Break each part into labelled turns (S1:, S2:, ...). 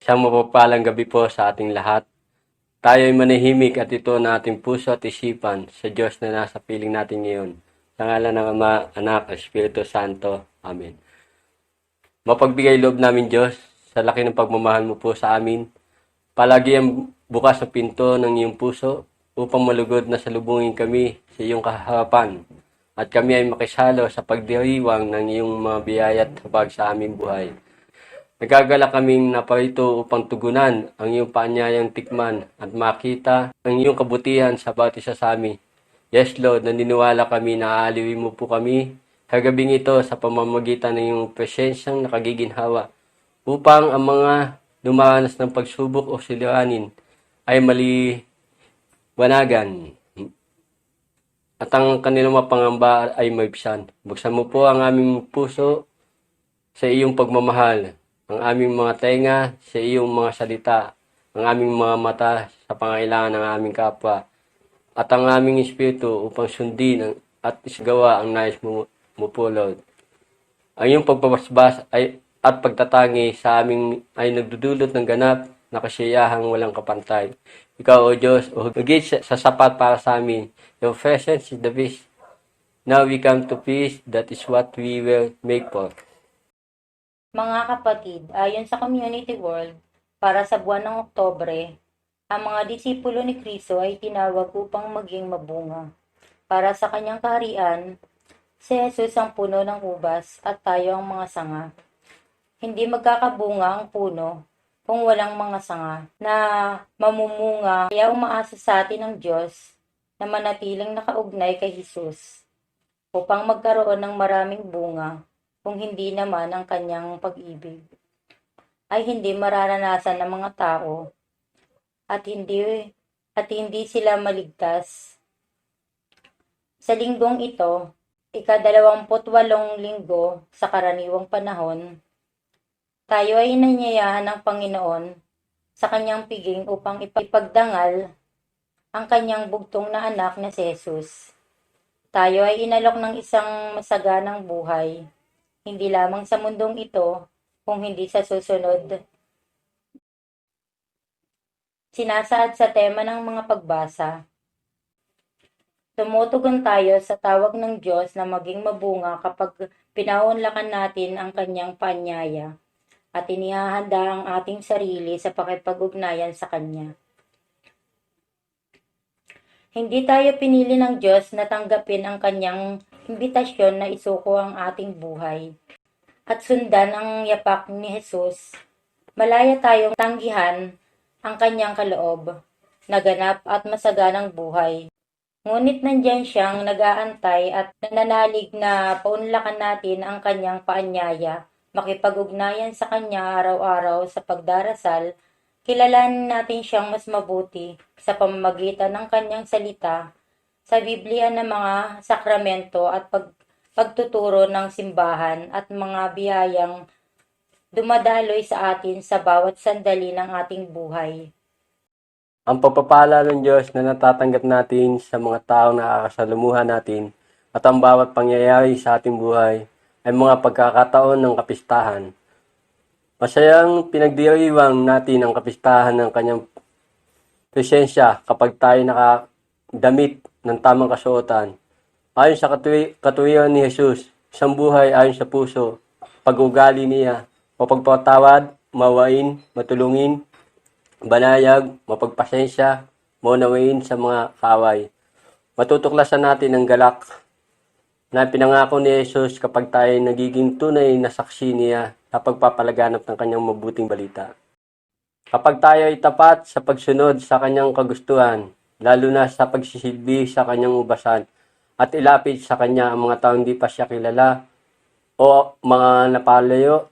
S1: Isang mapapalang gabi po sa ating lahat. Tayo ay manahimik at ito na ating puso at isipan sa Diyos na nasa piling natin ngayon. Sa ngalan ng Ama, Anak, at Espiritu Santo. Amen. Mapagbigay loob namin Diyos, sa laki ng pagmamahal mo po sa amin. Palagi ang bukas na pinto ng iyong puso upang malugod na salubungin kami sa iyong kaharapan. At kami ay makisalo sa pagdiriwang ng iyong mga biyaya at habag sa aming buhay. Nagagala kaming naparito upang tugunan ang iyong paanyayang tikman at makita ang iyong kabutihan sa bawat isa sa amin. Yes, Lord, naniniwala kami na aaliwin mo po kami sa gabing ito sa pamamagitan ng iyong presensyang nakagiginhawa upang ang mga dumaranas ng pagsubok o siliranin ay maliwanagan at ang kanilang mapangamba ay maibsan. Buksan mo po ang aming puso sa iyong pagmamahal, ang aming mga tenga sa iyong mga salita, ang aming mga mata sa pangailangan ng aming kapwa, at ang aming espiritu upang sundin at isagawa ang nais mo po, Lord. Ang iyong pagbabasbas at pagtatangi sa aming ay nagdudulot ng ganap na kasiyahang walang kapantay. Ikaw, O Diyos, o higit sa sapat para sa amin. Your presence is the best. Now we come to peace, that is what we will make for.
S2: Mga kapatid, ayon sa Community World, para sa buwan ng Oktobre, ang mga disipulo ni Kristo ay tinawag upang maging mabunga. Para sa kanyang kaharian, si Jesus ang puno ng ubas at tayo ang mga sanga. Hindi magkakabunga ang puno kung walang mga sanga na mamumunga, kaya umaasa sa atin ng Diyos na manatiling nakaugnay kay Jesus upang magkaroon ng maraming bunga. Kung hindi naman ang kanyang pag-ibig ay hindi mararanasan ng mga tao at hindi sila maligtas. Sa linggong ito, ika-28 linggo sa karaniwang panahon, tayo ay inanyayahan ng Panginoon sa kanyang piging upang ipagdangal ang kanyang bugtong na anak na si Jesus. Tayo ay inalok ng isang masaganang buhay, hindi lamang sa mundong ito, kung hindi sa susunod. Sinasaad sa tema ng mga pagbasa. Tumutugon tayo sa tawag ng Diyos na maging mabunga kapag pinaunlakan natin ang kanyang paanyaya at inihahanda ang ating sarili sa pakipag-ugnayan sa kanya. Hindi tayo pinili ng Diyos na tanggapin ang kanyang imbitasyon na isuko ang ating buhay at sundan ang yapak ni Jesus. Malaya tayong tanggihan ang kanyang kaloob, naganap at masaganang buhay. Ngunit nandyan siyang nag-aantay at nananalig na paunlakan natin ang kanyang paanyaya, makipag-ugnayan sa kanya araw-araw sa pagdarasal, kilalanin natin siyang mas mabuti sa pamamagitan ng kanyang salita, sa Biblia ng mga sakramento at pagtuturo ng simbahan at mga biyayang dumadaloy sa atin sa bawat sandali ng ating buhay.
S1: Ang pagpapala ng Diyos na natatanggap natin sa mga taong nakakasalamuhan natin at ang bawat pangyayari sa ating buhay ay mga pagkakataon ng kapistahan. Masayang pinagdiriwang natin ang kapistahan ng kanyang presensya kapag tayo nakadamit ng tamang kasuotan. Ayon sa katuwiran ni Jesus, isang buhay ayon sa puso, pag-ugali niya, mapagpatawad, mawain, matulungin, banayag, mapagpasensya, maunawain sa mga kaaway. Matutuklasan natin ang galak na pinangako ni Jesus kapag tayo nagiging tunay na saksi niya sa pagpapalaganap ng kanyang mabuting balita. Kapag tayo ay tapat sa pagsunod sa kanyang kagustuhan, lalo na sa pagsisilbi sa kanyang ubasan, at ilapit sa kanya ang mga taong di pa siya kilala o mga napalayo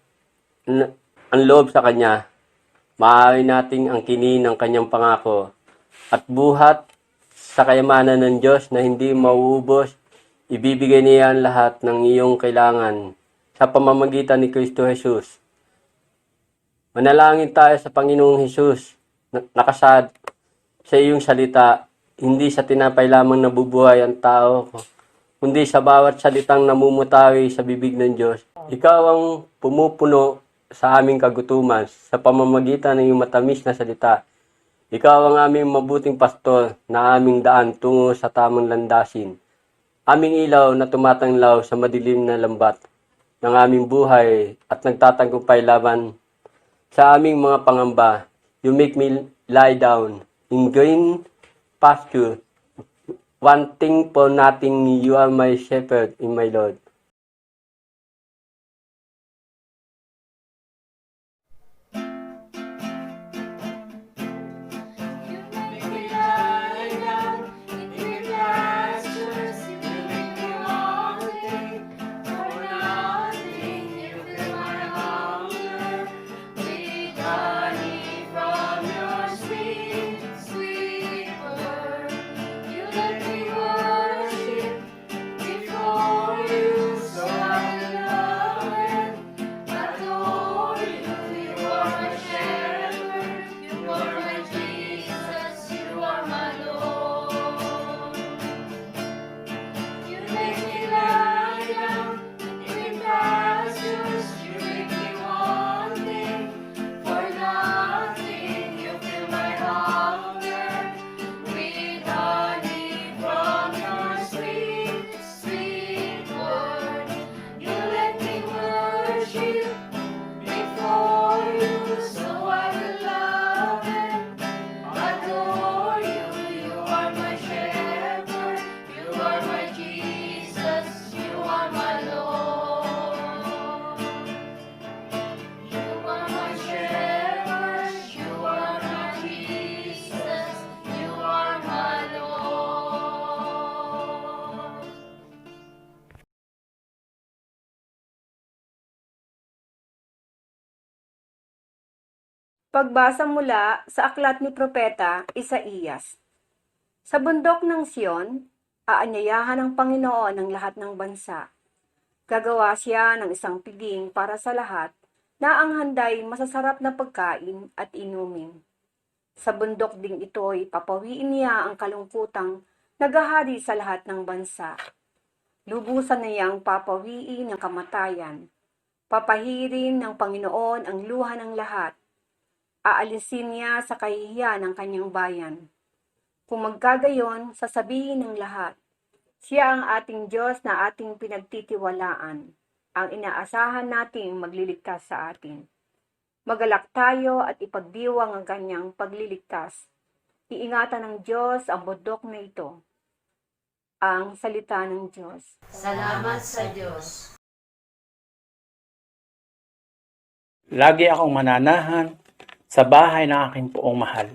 S1: ang loob sa kanya, maaari nating angkinin ang kanyang pangako at buhat sa kayamanan ng Diyos na hindi mauubos. Ibibigay niya ang lahat ng iyong kailangan sa pamamagitan ni Kristo Jesus. Manalangin tayo sa Panginoong Jesus, nakasad sa iyong salita, hindi sa tinapay lamang nabubuhay ang tao, kundi sa bawat salitang namumutawi sa bibig ng Diyos. Ikaw ang pumupuno sa aming kagutuman sa pamamagitan ng iyong matamis na salita. Ikaw ang aming mabuting pastor na aming daan tungo sa tamang landasin. Aming ilaw na tumatanglaw sa madilim na lambat ng aming buhay at nagtatagumpay laban sa aming mga pangamba. You make me lie down in green pasture. Wanting for nothing, you are my shepherd in my Lord.
S3: You make me lie down in green pastures. You make me wanting for nothing. You fill my hunger with honey from your sweet, sweet word. You let me worship before you, so I love and adore you. You are my shepherd. You are my Jesus. You are my Lord. You make me lie down in green pastures. You make me wanting for nothing. You fill my hunger with honey from your sweet, sweet word. You let me worship before you, so I will love and adore you. You are my shepherd. You are my Jesus. You are my Lord. You are my shepherd. You are my Jesus. You are my Lord.
S4: Pagbasa mula sa aklat ni Propeta Isaías. Sa bundok ng Sion, aanyayahan ng Panginoon ang lahat ng bansa. Gagawa siya ng isang piging para sa lahat na ang handay masasarap na pagkain at inumin. Sa bundok ding ito'y papawiin niya ang kalungkutang nagahari sa lahat ng bansa. Lubusan niyang papawiin ang kamatayan. Papahirin ng Panginoon ang luha ng lahat. Aalisin niya sa kahihiyan ng kanyang bayan. Kung magkagayon, sasabihin ng lahat, siya ang ating Diyos na ating pinagtitiwalaan, ang inaasahan nating magliligtas sa atin. Magalak tayo at ipagdiwang ang kanyang pagliligtas. Iingatan ng Diyos ang bundok na ito. Ang salita ng Diyos.
S3: Salamat sa Diyos.
S5: Lagi akong mananahan sa bahay ng aking poong mahal.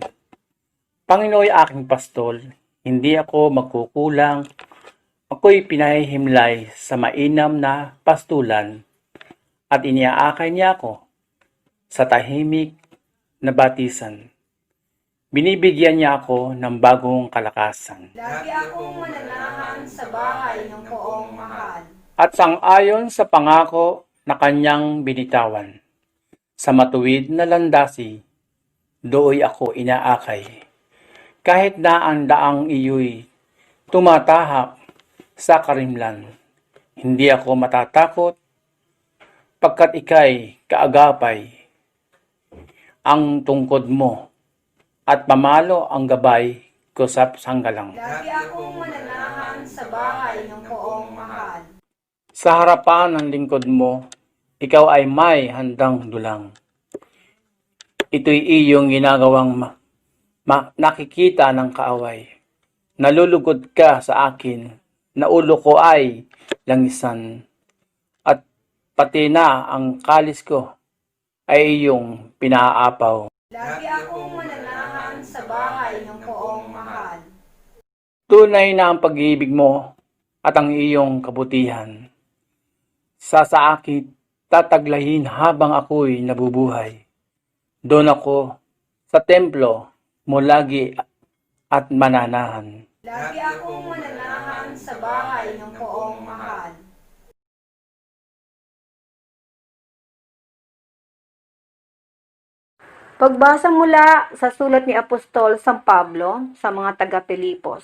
S5: Panginooy aking pastol, hindi ako magkukulang. Ako'y pinahihimlay sa mainam na pastulan at iniaakay niya ako sa tahimik na batisan. Binibigyan niya ako ng bagong kalakasan.
S4: Lagi akong mananahan sa bahay ng poong mahal.
S5: At sang-ayon sa pangako na kanyang binitawan, sa matuwid na landasi, dooy ako inaakay. Kahit na ang daang iyo'y tumatahak sa karimlan, hindi ako matatakot, pagkat ika'y kaagapay. Ang tungkod mo at pamalo ang gabay ko sa sanggalang.
S4: Lagi akong mananahan sa bahay ng poong mahal.
S5: Sa harapan ng lingkod mo, ikaw ay may handang dulang. Ito'y iyong ginagawang nakikita ng kaaway. Nalulugod ka sa akin, na ulo ko ay langisan. At pati na ang kalis ko ay iyong pinaapaw.
S4: Lagi akong mananahan sa bahay ng poong mahal.
S5: Tunay na ang pag-ibig mo at ang iyong kabutihan. Sa akin tataglayin habang ako'y nabubuhay. Doon ako sa templo mo lagi at mananahan.
S4: Lagi akong mananahan sa bahay ng poong mahal. Pagbasa mula sa sulat ni Apostol San Pablo sa mga taga-Pilipos.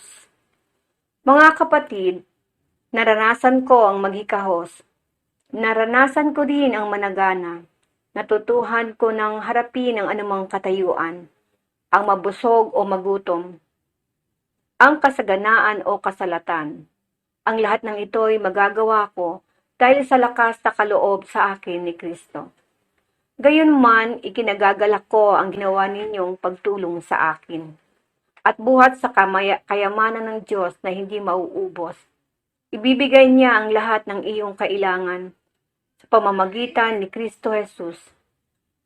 S4: Mga kapatid, naranasan ko ang maghikahos. Naranasan ko din ang managana. Natutuhan ko ng harapin ang anumang katayuan, ang mabusog o magutom, ang kasaganaan o kasalatan. Ang lahat ng ito'y magagawa ko dahil sa lakas na kaloob sa akin ni Kristo. Gayunman, ikinagagalak ko ang ginawa ninyong pagtulong sa akin at buhat sa kayamanan ng Diyos na hindi mauubos. Ibibigay niya ang lahat ng iyong kailangan sa pamamagitan ni Kristo Jesus.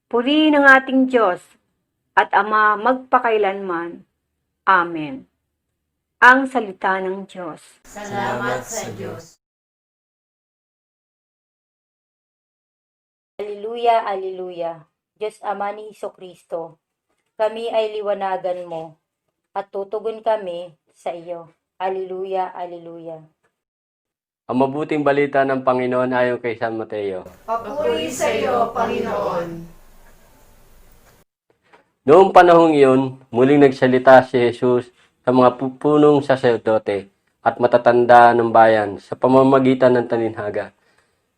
S4: Purihin ang ating Diyos at Ama magpakailanman. Amen. Ang salita ng Diyos.
S3: Salamat sa Diyos.
S2: Alleluia, Alleluia. Diyos Ama ni Hesukristo, kami ay liwanagan mo at tutugon kami sa iyo. Alleluia, Alleluia.
S1: Ang mabuting balita ng Panginoon ayon kay San Mateo.
S3: Papuri sa iyo, Panginoon.
S1: Noong panahong iyon, muling nagsalita si Jesus sa mga punong saserdote at matatanda ng bayan sa pamamagitan ng talinhaga.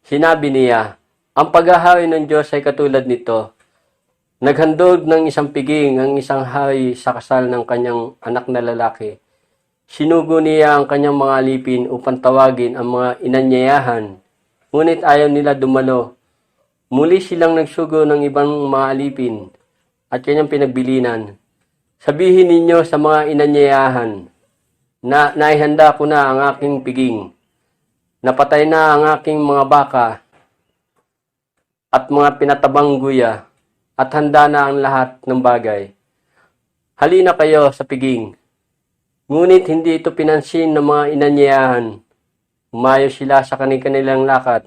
S1: Sinabi niya, ang paghahawi ng Diyos ay katulad nito. Naghandog ng isang piging ang isang hari sa kasal ng kanyang anak na lalaki. Sinugo niya ang kanyang mga alipin upang tawagin ang mga inanyayahan, ngunit ayaw nila dumalo. Muli silang nagsugo ng ibang mga alipin at kanyang pinagbilinan. Sabihin ninyo sa mga inanyayahan na naihanda ko na ang aking piging. Napatay na ang aking mga baka at mga pinatabang guya at handa na ang lahat ng bagay. Halina kayo sa piging. Ngunit hindi ito pinansin ng mga inanyayahan. Umayo sila sa kanilang lakad.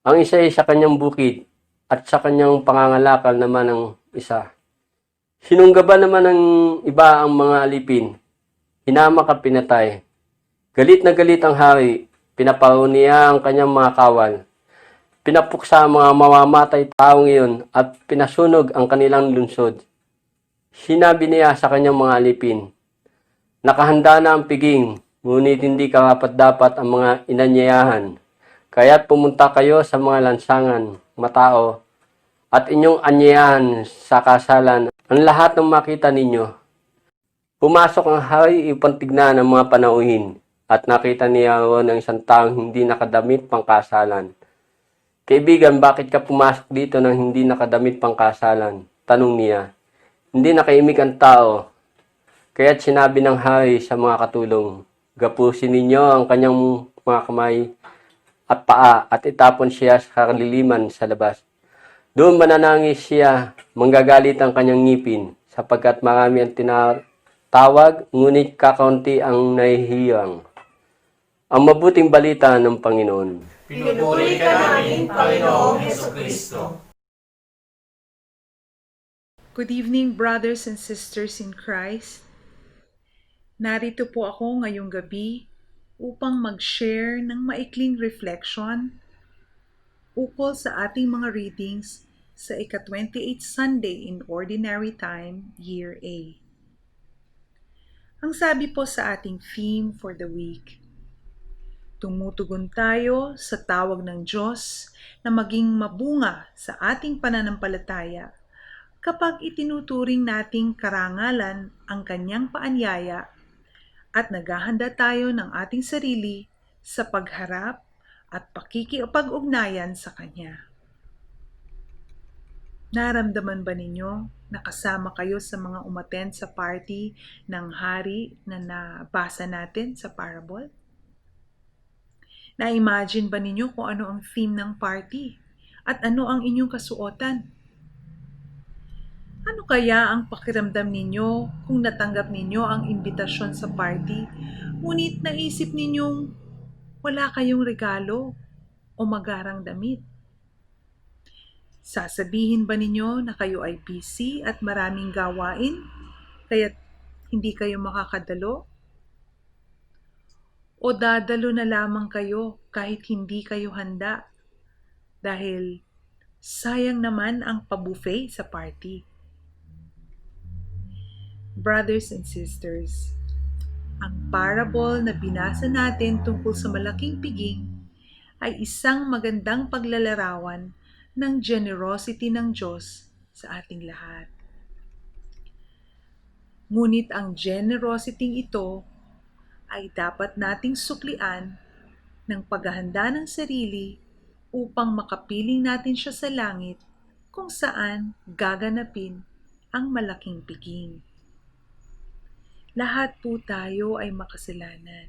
S1: Ang isa ay sa kanyang bukid at sa kanyang pangangalakal naman ang isa. Sinunggaban naman ng iba ang mga alipin. Hinamak at pinatay. Galit na galit ang hari. Pinapaw niya ang kanyang mga kawal. Pinapuksa ang mga mamamatay taong iyon at pinasunog ang kanilang lungsod. Sinabi niya sa kanyang mga alipin, nakahanda na ang piging, ngunit hindi karapat-dapat ang mga inanyayahan. Kaya't pumunta kayo sa mga lansangan, matao, at inyong anyayahan sa kasalan ang lahat ng makita ninyo. Pumasok ang hari upang tignan ang mga panauhin, at nakita niya roon ang isang taong hindi nakadamit pang kasalan. Kaibigan, bakit ka pumasok dito nang hindi nakadamit pang kasalan? Tanong niya. Hindi nakaimik ang tao. Kaya't sinabi ng hari sa mga katulong, gapusin ninyo ang kanyang mga kamay at paa at itapon siya sa kaliliman sa labas. Doon mananangis siya, manggagalit ang kanyang ngipin, sapagkat marami ang tinatawag, ngunit kakaunti ang nahihiyang. Ang mabuting balita ng Panginoon.
S3: Pinupuri ka namin, Panginoong Hesukristo.
S6: Good evening, brothers and sisters in Christ. Narito po ako ngayong gabi upang mag-share ng maikling reflection ukol sa ating mga readings sa ika-28 Sunday in Ordinary Time, Year A. Ang sabi po sa ating theme for the week, tumutugon tayo sa tawag ng Diyos na maging mabunga sa ating pananampalataya kapag itinuturing nating karangalan ang kanyang paanyaya at naghahanda tayo ng ating sarili sa pagharap at pakikipag-ugnayan sa Kanya. Naramdaman ba ninyo na kasama kayo sa mga umattend sa party ng hari na nabasa natin sa parable? Na-imagine ba ninyo kung ano ang theme ng party at ano ang inyong kasuotan? Ano kaya ang pakiramdam ninyo kung natanggap ninyo ang imbitasyon sa party, ngunit naisip ninyong wala kayong regalo o magarang damit? Sasabihin ba ninyo na kayo ay busy at maraming gawain, kaya't hindi kayo makakadalo? O dadalo na lamang kayo kahit hindi kayo handa dahil sayang naman ang pabuffet sa party? Brothers and sisters, ang parable na binasa natin tungkol sa malaking piging ay isang magandang paglalarawan ng generosity ng Diyos sa ating lahat. Ngunit ang generosity ito ay dapat nating suklian ng paghahanda ng sarili upang makapiling natin siya sa langit kung saan gaganapin ang malaking piging. Lahat po tayo ay makasalanan.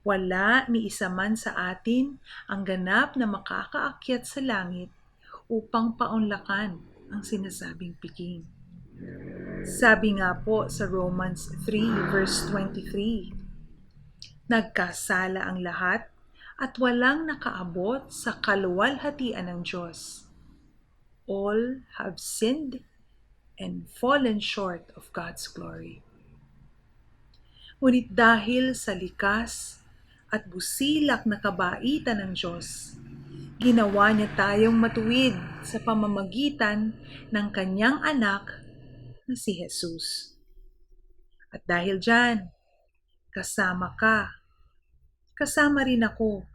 S6: Wala ni isa man sa atin ang ganap na makakaakyat sa langit upang paunlakan ang sinasabing piging. Sabi nga po sa Romans 3 verse 23, nagkasala ang lahat at walang nakaabot sa kaluwalhatian ng Diyos. All have sinned and fallen short of God's glory. Ngunit dahil sa likas at busilak na kabaitan ng Diyos, ginawa niya tayong matuwid sa pamamagitan ng kanyang anak na si Jesus. At dahil dyan, kasama ka, kasama rin ako,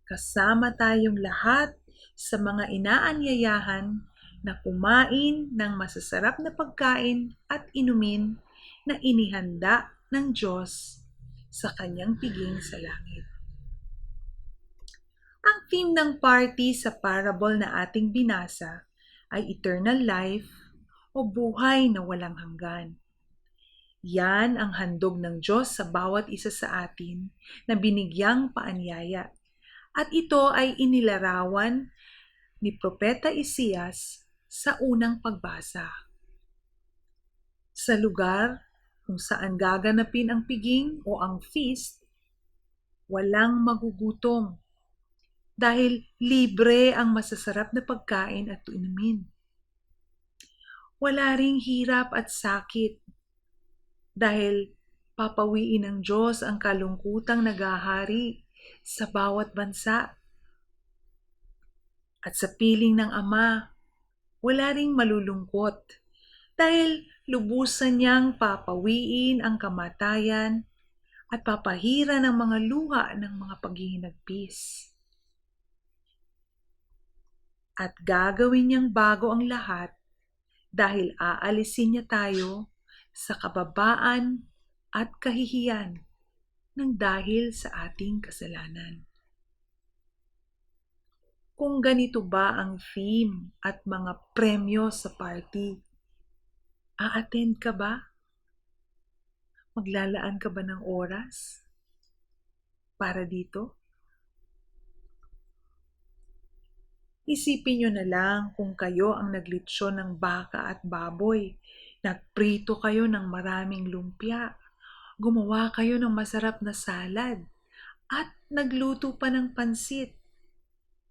S6: kasama tayong lahat sa mga inaanyayahan na kumain ng masasarap na pagkain at inumin na inihanda ng Diyos sa kanyang piging sa langit. Ang theme ng party sa parable na ating binasa ay eternal life o buhay na walang hanggan. Yan ang handog ng Diyos sa bawat isa sa atin na binigyang paanyaya. At ito ay inilarawan ni Propeta Isias sa unang pagbasa. Sa lugar kung saan gaganapin ang piging o ang feast, walang magugutom dahil libre ang masasarap na pagkain at inumin. Wala ring hirap at sakit dahil papawiin ng Diyos ang kalungkutang naghahari sa bawat bansa. At sa piling ng Ama, wala ring malulungkot dahil lubusan niyang papawiin ang kamatayan at papahira ng mga luha ng mga paghihinagpis. At gagawin niyang bago ang lahat dahil aalisin niya tayo sa kababaan at kahihiyan ng dahil sa ating kasalanan. Kung ganito ba ang theme at mga premyo sa party, a-attend ka ba? Maglalaan ka ba ng oras para dito? Isipin nyo na lang kung kayo ang naglitsyon ng baka at baboy, nagprito kayo ng maraming lumpia, gumawa kayo ng masarap na salad, at nagluto pa ng pansit.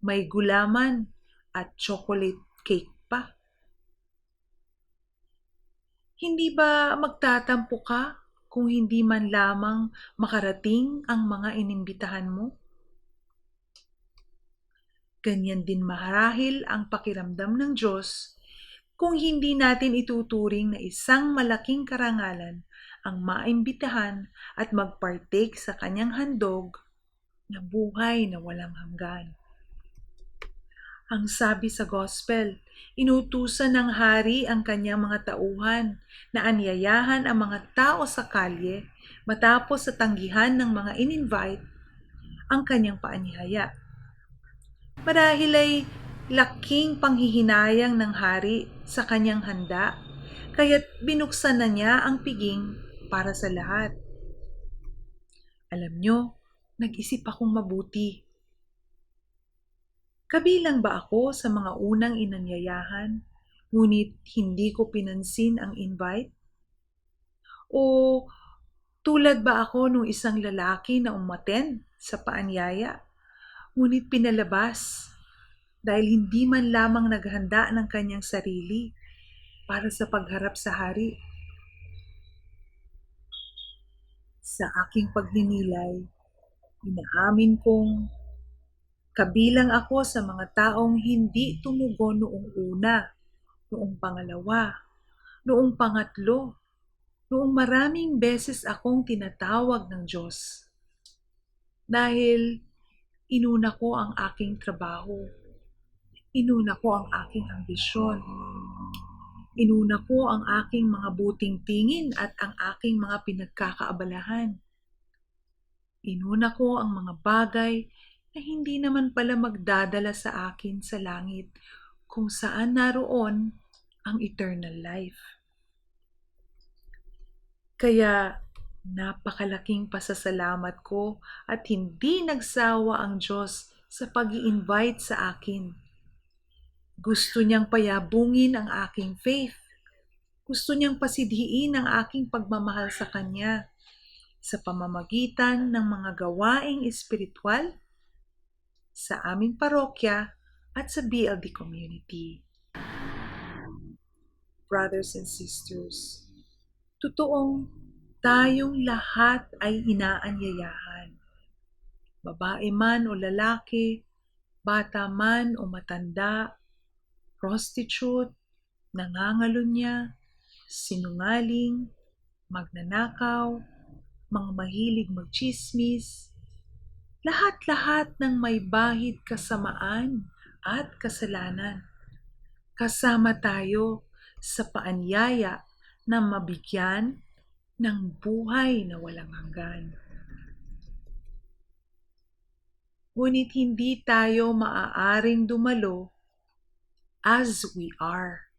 S6: May gulaman at chocolate cake pa. Hindi ba magtatampo ka kung hindi man lamang makarating ang mga inimbitahan mo? Ganyan din marahil ang pakiramdam ng Diyos kung hindi natin ituturing na isang malaking karangalan ang maimbitahan at magpartake sa kanyang handog na buhay na walang hanggan. Ang sabi sa Gospel, inutusan ng hari ang kanyang mga tauhan na anyayahan ang mga tao sa kalye matapos sa tanggihan ng mga in-invite ang kanyang paanyaya. Marahil ay laking panghihinayang ng hari sa kanyang handa, kaya't binuksan na niya ang piging para sa lahat. Alam nyo, nag-isip akong mabuti. Kabilang ba ako sa mga unang inanyayahan, ngunit hindi ko pinansin ang invite? O tulad ba ako nung isang lalaki na umattend sa paanyaya, ngunit pinalabas dahil hindi man lamang naghanda ng kanyang sarili para sa pagharap sa hari? Sa aking pagninilay, inaamin kong kabilang ako sa mga taong hindi tumugon noong una, noong pangalawa, noong pangatlo, noong maraming beses akong tinatawag ng Diyos. Dahil inuna ko ang aking trabaho, Inuna ko ang aking ambisyon. Inuna ko ang aking mga buting tingin at ang aking mga pinagkakaabalahan. Inuna ko ang mga bagay na hindi naman pala magdadala sa akin sa langit kung saan naroon ang eternal life. Kaya napakalaking pasasalamat ko at hindi nagsawa ang Diyos sa pag-i-invite sa akin. Gusto niyang payabungin ang aking faith. Gusto niyang pasidhiin ang aking pagmamahal sa Kanya sa pamamagitan ng mga gawaing espiritual sa aming parokya at sa BLD community. Brothers and sisters, totoong tayong lahat ay inaanyayahan. Babae man o lalaki, bata man o matanda, prostitute, nangangalunya, sinungaling, magnanakaw, mga mahilig magchismis, lahat-lahat ng may bahid kasamaan at kasalanan. Kasama tayo sa paanyaya na mabigyan ng buhay na walang hanggan. Ngunit hindi tayo maaaring dumalo as we are.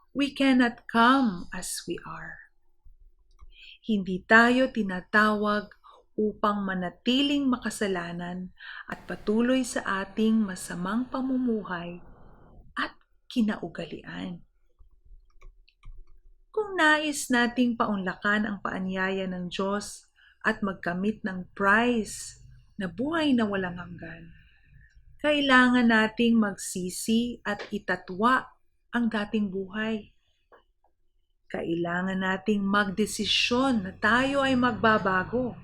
S6: We cannot come as we are. Hindi tayo tinatawag upang manatiling makasalanan at patuloy sa ating masamang pamumuhay at kinaugalian. Kung nais nating paunlakan ang paanyaya ng Diyos at magkamit ng prize na buhay na walang hanggan, kailangan nating magsisi at itatwa ang dating buhay. Kailangan nating magdesisyon na tayo ay magbabago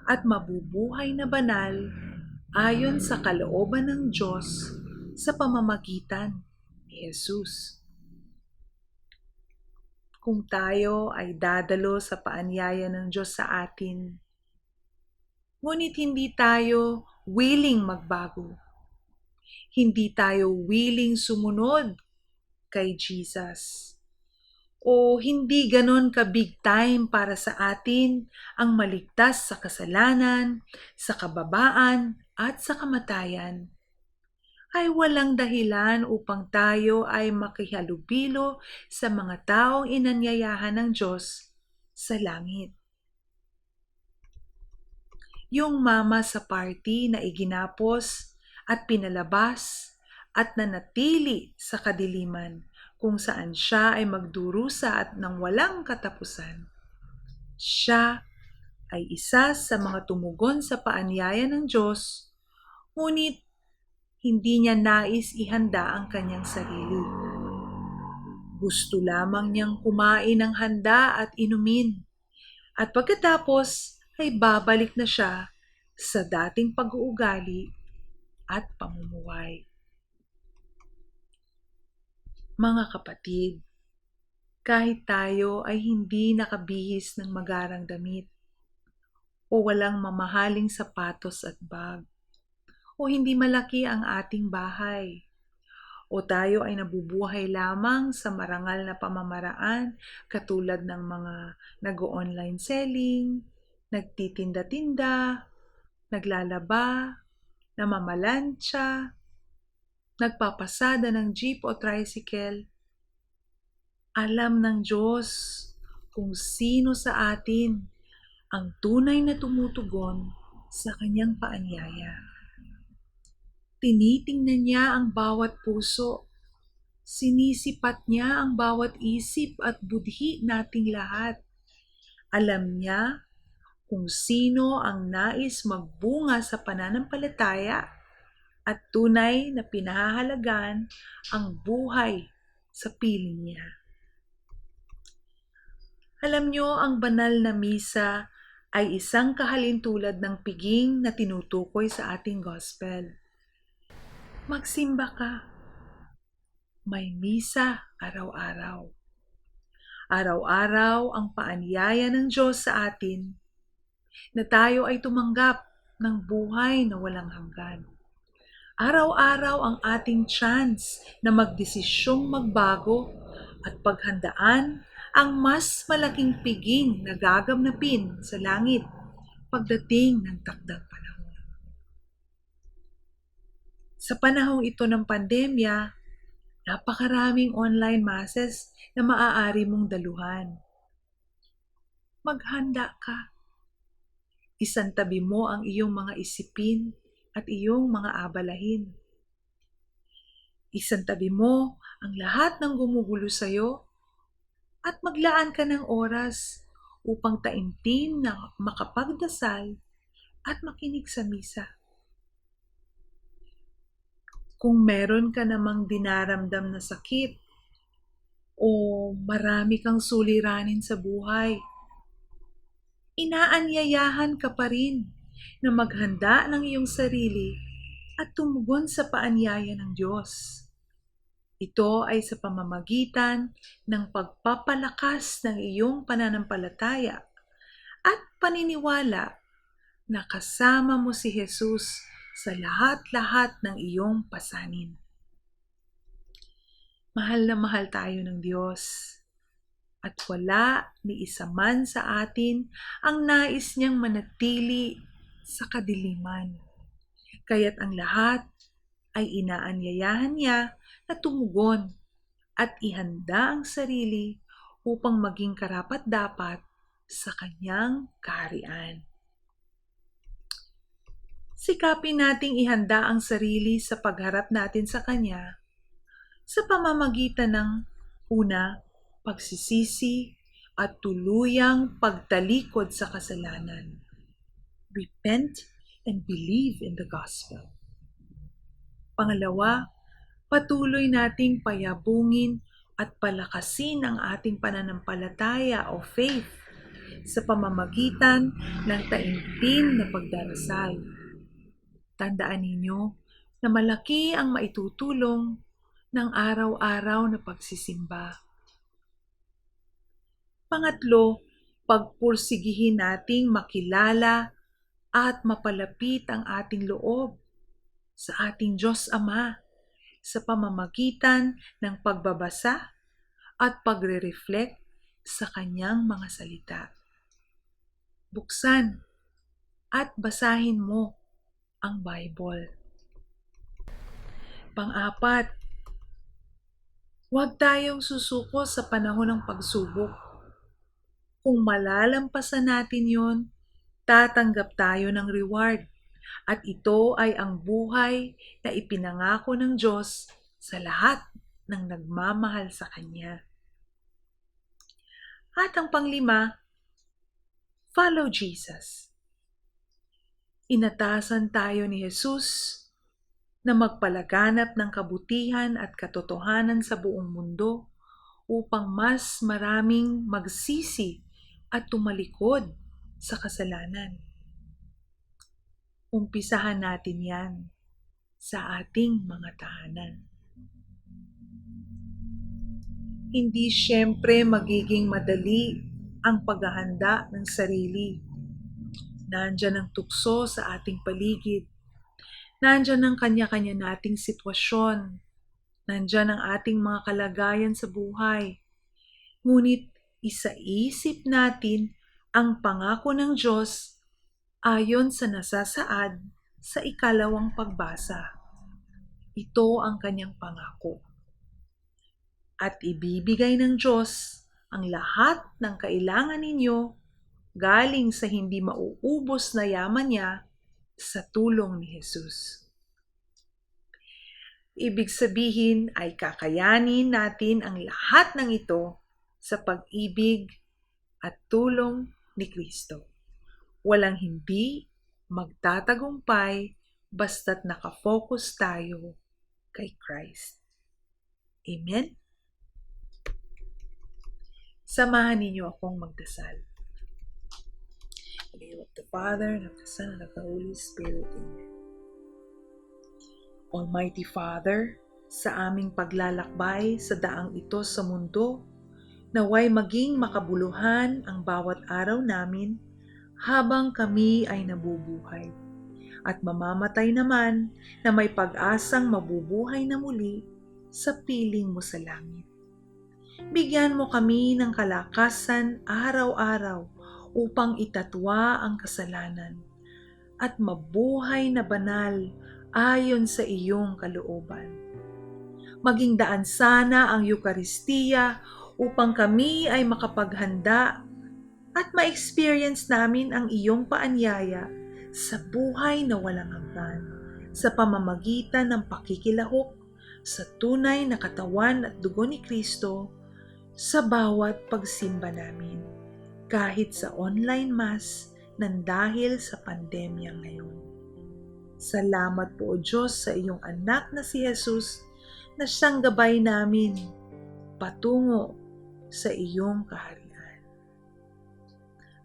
S6: at mabubuhay na banal ayon sa kalooban ng Diyos sa pamamagitan ni Jesus. Kung tayo ay dadalo sa paanyaya ng Diyos sa atin, ngunit hindi tayo willing magbago, hindi tayo willing sumunod kay Jesus, o hindi ganon ka big time para sa atin ang maligtas sa kasalanan, sa kababaan at sa kamatayan, ay walang dahilan upang tayo ay makihalubilo sa mga taong inanyayahan ng Diyos sa langit. Yung mama sa party na iginapos at pinalabas at nanatili sa kadiliman kung saan siya ay magdurusa at nang walang katapusan. Siya ay isa sa mga tumugon sa paanyaya ng Diyos, ngunit hindi niya nais ihanda ang kanyang sarili. Gusto lamang niyang kumain ng handa at inumin, at pagkatapos ay babalik na siya sa dating pag-uugali at pamumuhay. Mga kapatid, kahit tayo ay hindi nakabihis ng magarang damit, o walang mamahaling sapatos at bag, o hindi malaki ang ating bahay, o tayo ay nabubuhay lamang sa marangal na pamamaraan katulad ng mga nag-online selling, nagtitinda-tinda, naglalaba, namamalansya, nagpapasada ng jeep o tricycle. Alam ng Diyos kung sino sa atin ang tunay na tumutugon sa kanyang paanyaya. Tinitingnan niya ang bawat puso. Sinisipat niya ang bawat isip at budhi nating lahat. Alam niya kung sino ang nais magbunga sa pananampalataya at tunay na pinahahalagan ang buhay sa piling niya. Alam niyo, ang banal na misa ay isang kahalintulad ng piging na tinutukoy sa ating gospel. Magsimba ka. May misa araw-araw. Araw-araw ang paanyaya ng Diyos sa atin na tayo ay tumanggap ng buhay na walang hanggan. Araw-araw ang ating chance na magdesisyong magbago at paghandaan ang mas malaking piging na gaganapin sa langit pagdating ng takdang panahon. Sa panahong ito ng pandemya, napakaraming online masses na maaari mong daluhan. Maghanda ka. Isantabi mo ang iyong mga isipin at iyong mga abalahin. Isantabi mo ang lahat ng gumugulo sa iyo at maglaan ka ng oras upang taimtim na makapagdasal at makinig sa misa. Kung meron ka namang dinaramdam na sakit o marami kang suliranin sa buhay, inaanyayahan ka pa rin na maghanda ng iyong sarili at tumugon sa paanyaya ng Diyos. Ito ay sa pamamagitan ng pagpapalakas ng iyong pananampalataya at paniniwala na kasama mo si Jesus sa lahat-lahat ng iyong pasanin. Mahal na mahal tayo ng Diyos at wala ni isa man sa atin ang nais niyang manatili sa kadiliman. Kaya't ang lahat ay inaanyayahan niya na tumugon at ihanda ang sarili upang maging karapat-dapat sa kanyang kaharian. Sikapin nating ihanda ang sarili sa pagharap natin sa Kanya sa pamamagitan ng una, pagsisisi at tuluyang pagtalikod sa kasalanan. Repent and believe in the gospel. Pangalawa, patuloy nating payabungin at palakasin ang ating pananampalataya o faith sa pamamagitan ng taimtim na pagdarasal. Tandaan ninyo na malaki ang maitutulong ng araw-araw na pagsisimba. Pangatlo, pagpursigihin nating makilala at mapalapit ang ating loob sa ating Diyos Ama sa pamamagitan ng pagbabasa at pagre-reflect sa Kanyang mga salita. Buksan at basahin mo ang Bible. Pang-apat, huwag tayong susuko sa panahon ng pagsubok. Kung malalampasan natin yon, tatanggap tayo ng reward. At ito ay ang buhay na ipinangako ng Diyos sa lahat ng nagmamahal sa Kanya. At ang panglima, follow Jesus. Inatasan tayo ni Jesus na magpalaganap ng kabutihan at katotohanan sa buong mundo upang mas maraming magsisi at tumalikod sa kasalanan. Umpisahan natin yan sa ating mga tahanan. Hindi siyempre magiging madali ang paghahanda ng sarili. Nandyan ang tukso sa ating paligid. Nandyan ang kanya-kanya nating sitwasyon. Nandyan ang ating mga kalagayan sa buhay. Ngunit isaisip natin ang pangako ng Diyos ayon sa nasasaad sa 2 pagbasa. Ito ang kanyang pangako. At ibibigay ng Diyos ang lahat ng kailangan ninyo galing sa hindi mauubos na yaman niya sa tulong ni Jesus. Ibig sabihin ay kakayanin natin ang lahat ng ito sa pag-ibig at tulong ni Kristo. Walang hindi magtatagumpay basta't nakafocus tayo kay Christ. Amen? Samahan ninyo akong magdasal. In the name of the Father, and of the Son, and of the Holy Spirit. Amen. Almighty Father, sa aming paglalakbay sa daang ito sa mundo, naway maging makabuluhan ang bawat araw namin habang kami ay nabubuhay. at mamamatay naman na may pag-asang mabubuhay na muli sa piling mo sa langit. Bigyan mo kami ng kalakasan araw-araw upang itatwa ang kasalanan at mabuhay na banal ayon sa iyong kalooban. Maging daan sana ang Eukaristiya upang kami ay makapaghanda at ma-experience namin ang iyong paanyaya sa buhay na walang hanggan sa pamamagitan ng pakikilahok sa tunay na katawan at dugo ni Kristo sa bawat pagsimba namin, kahit sa online mass nang dahil sa pandemya ngayon. Salamat po o Diyos sa iyong anak na si Jesus na siyang gabay namin patungo sa iyong kaharian.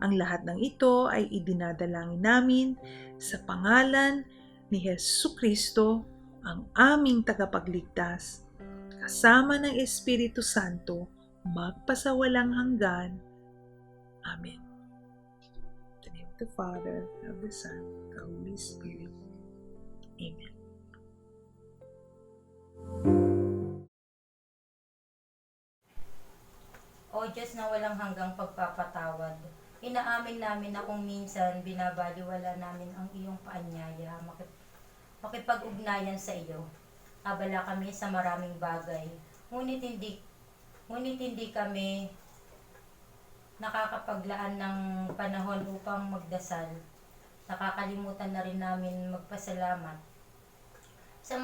S6: Ang lahat ng ito ay idinadalangin namin sa pangalan ni Jesucristo, ang aming tagapagligtas, kasama ng Espiritu Santo, magpasawalang hanggan. Amen. In the name of the Father, of the Son, of the Holy Spirit. Amen.
S2: O Diyos na walang hanggang pagpapatawad, inaamin namin na kung minsan binabaliwala namin ang iyong paanyaya, makipag-ugnayan sa iyo. Abala kami sa maraming bagay, ngunit hindi kami nakakapaglaan ng panahon upang magdasal. Nakakalimutan na rin namin magpasalamat sa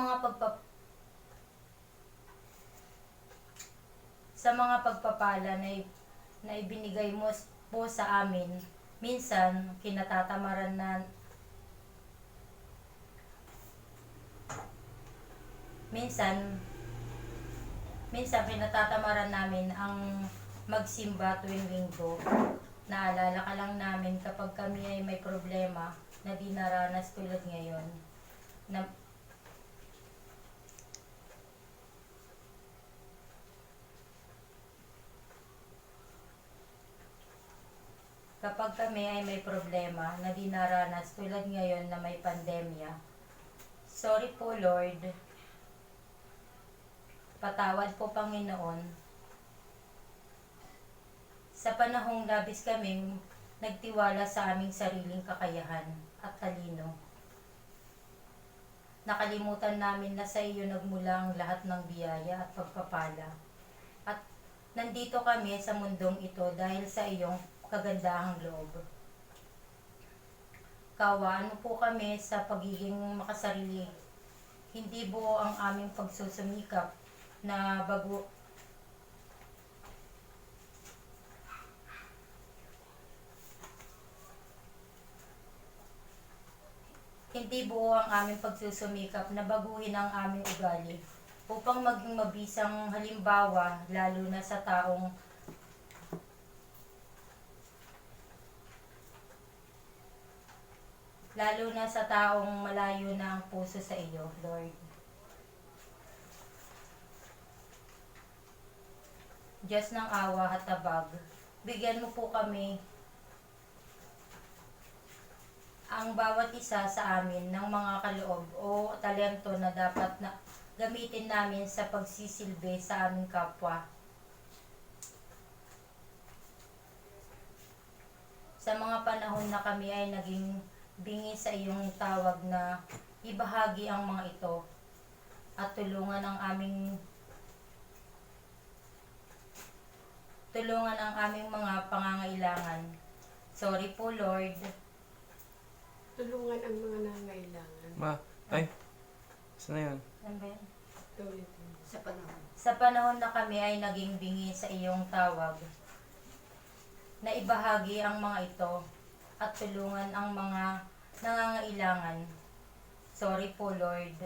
S2: mga pagpapala na ibinigay mo po sa amin. Minsan kinatatamaran namin ang magsimba tuwing linggo. Naalala ka lang namin kapag kami ay may problema na di naranas tulad ngayon. Kapag kami ay may problema na di naranas tulad ngayon na may pandemya. Sorry po Lord. Patawad po Panginoon. Sa panahong labis kaming nagtiwala sa aming sariling kakayahan at talino. Nakalimutan namin na sa iyo nagmula ang lahat ng biyaya at pagpapala. At nandito kami sa mundong ito dahil sa iyong kagandahang loob. Kawaan mo po kami sa pagiging makasarili. Hindi buo ang aming pagsusumikap na baguhin ang aming ugali upang maging mabisang halimbawa lalo na sa taong malayo na ang puso sa iyo, Lord. Diyos ng awa at tabag, bigyan mo po kami ang bawat isa sa amin ng mga kaloob o talento na dapat na gamitin namin sa pagsisilbi sa aming kapwa. Sa mga panahon na kami ay naging bingi sa iyong tawag na ibahagi ang mga ito at tulungan ang aming mga pangangailangan. Sorry po Lord.
S3: Tulungan ang mga nangailangan.
S7: Saan na yun?
S2: Sa panahon na kami ay naging bingi sa iyong tawag, na ibahagi ang mga ito at tulungan ang mga nangangailangan. Sorry po Lord.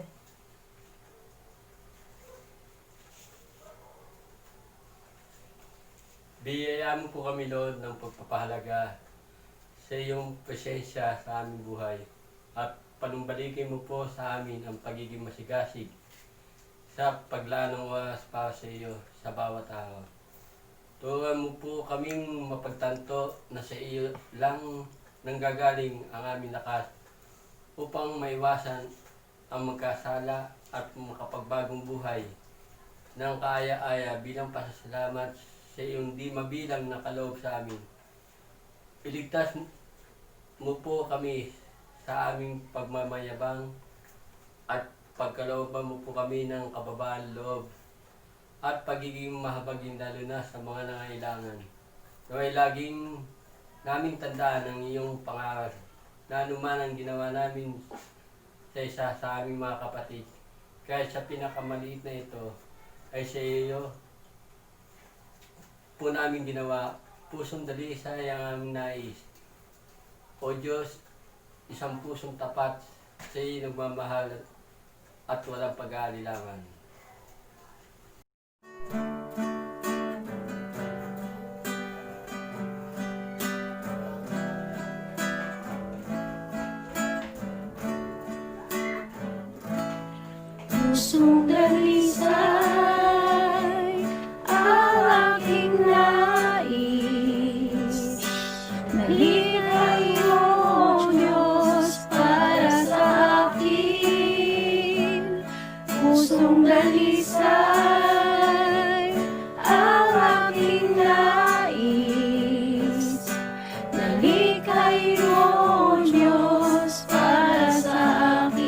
S1: Biyayaan mo po kami, Lord, ng pagpapahalaga sa iyong presensya sa aming buhay at panumbalikin mo po sa amin ang pagiging masigasig sa paglaan ng oras para sa iyo sa bawat araw. Turuan mo po kaming mapagtanto na sa iyo lang nanggagaling ang aming lakas upang maiwasan ang magkasala at makapagbagong buhay ng kaaya-aya bilang pasasalamat sa iyong di mabilang na kaloob sa amin. Iligtas mo po kami sa aming pagmamayabang at pagkalooban mo po kami ng kababaan loob at pagiging mahabagin lalo na sa mga nangailangan. Naway laging naming tandaan ang iyong pangaral na anuman ang ginawa namin sa isa sa aming mga kapatid. Kahit sa pinakamaliit na ito ay sa iyo po namin ginawa. Pusong dalisay ang aming nais. O Diyos, isang pusong tapat sa iyo nagmamahal at walang pag-aalilangan.
S8: Pusong dalisay ang aking nais. Nalikay mo, Diyos, para sa akin. Pusong dalisay ang aking nais. Nalikay mo, Diyos, para sa akin.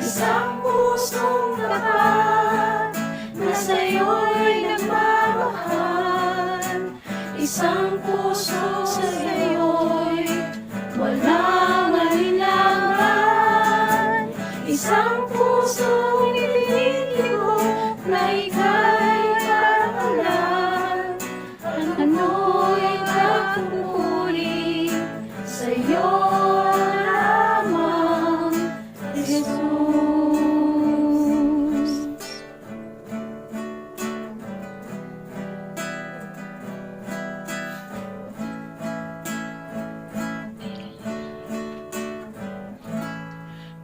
S8: Isang pusong tapat na sa'yo'y nagmamahal. Isang puso sa sa'yo'y walang alinlangan. Isang pusong nililigo na ika'y kakalan. Ang ano'y kakupuri sa'yo lamang, Jesus.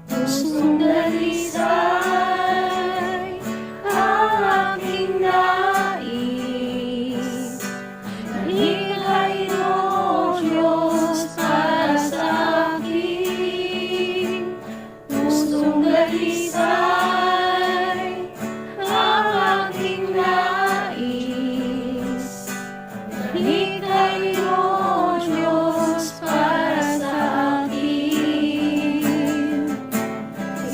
S8: Pusong dalisay ang aking nais. Nalikay mo, Diyos, para sa akin. Pusong dalisay ang aking nais. Nalikay mo, Diyos, para sa akin.